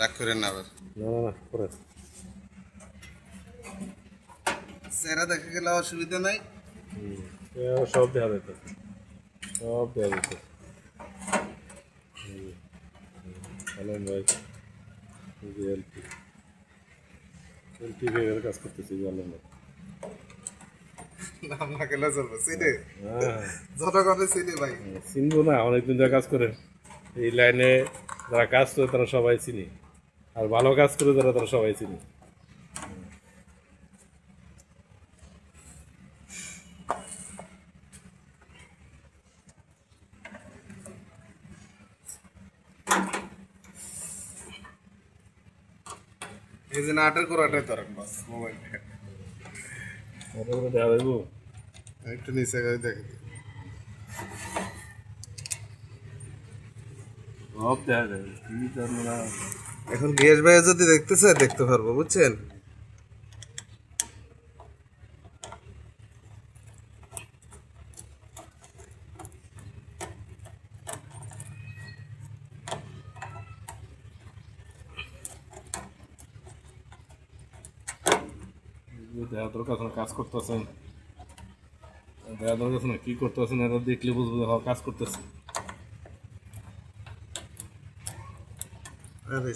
রাগ করেন না আবার। না না না করে চেহারা দেখা গেলে অসুবিধা নাই। সব দেওয়া যেত, সব দেওয়া যেত। সালাম ভাই, এলপি এলপি ভেবের কাজ করতেছি আলম ভাই। নাম না গেলে চলবে, চিনে হ্যাঁ যতক্ষণে চিনি ভাই। চিনবো না, অনেকদিন যারা কাজ করে এই লাইনে, যারা কাজ করে তারা সবাই চিনি, আর ভালো কাজ করে যারা তারা সবাই চিনি। এই যে নাটের করাটাই তো রাখ বাস মোবাইল ওটা করে দেওয়া যাবো। একটু নিচে করে দেখে দিই। সব দেওয়া যাবে, কি জানবো না। এখন গেস ভাই যদি দেখতে চায় দেখতে পারবো, বুঝছেন? দেওয়া দরকার আছে না, কাজ করতেছেন, দেওয়া দরকার আছে না, কি করতেছেন এটা দেখলে বুঝবো যে কাজ করতেছে। আরে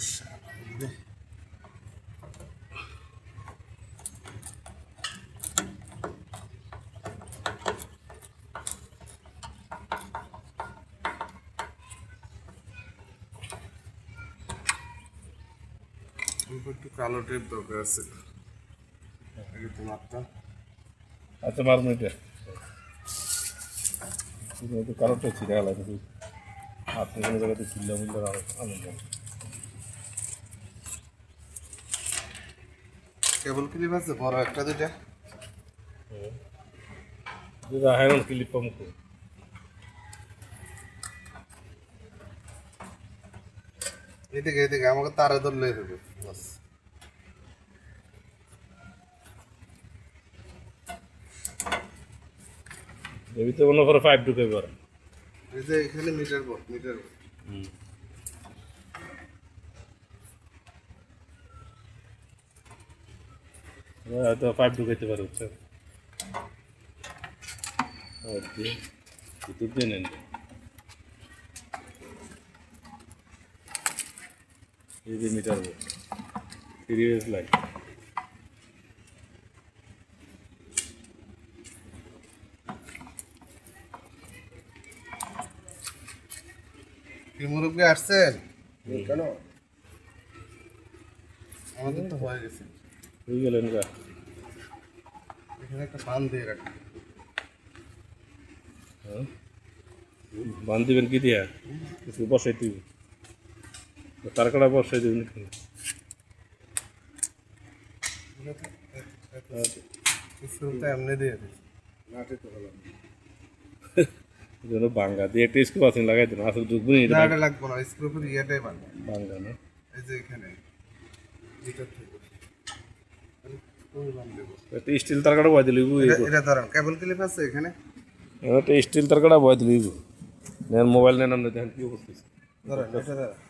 একটু কালো টেপ দরকার আছে। আগে তোমারটা আচ্ছা মারুন এটা, একটু কারোটা ছিঁড়ে গেল, আপনি কোনো জায়গাতে ছিল্লা মিল্লা আনন্দ। কেবল ক্লিপ আছে বড় একটা দুইটা। যেটা হাইরন ক্লিপ পাম্প এদিকে এদিকে আমাকে তারে ধরলেই হবে বাস। এর ভিতরে মনে করো পাইপ ঢুকে পারে। এই যে এখানে মিটার বোর্ড হয়তো পাইপ ঢুকাইতে পারে, বুঝছেন? ভিতর দিয়ে নেন, এই যে মিটার বোর্ড, সিরিয়াস লাইট। কি মুরব্বী আসছেন? কেন আমাদের তো হয়ে গেছে। হয়ে গেলেন গা, এখানে একটা বান দিয়ে রাখি। হ্যাঁ বান দিবেন কি দিয়া? কিছু বসাই দিবি, তার কাটা বসাই দিবেন এখানে। এমনি দিয়ে দিচ্ছি, নাটে তো হলো যেন বাঙ্গা দিয়ে একটা স্ক্রু আছে লাগাই দেন, আসলে ঢুকবে না, এটা না, লাগবো না। স্ক্রুপের ইয়েটাই বানবো বাঙ্গা না। এই যে এখানে ভিতর থেকে একটা স্টিল তার কাটা বয় দিলে এটা ধরেন কেবল ক্লিপ আছে এখানে। একটা স্টিল তার কাটা বয় দিলে নেন, মোবাইল নেন, আপনি দেখেন কি করতেছে। ধরেন এটা ধরেন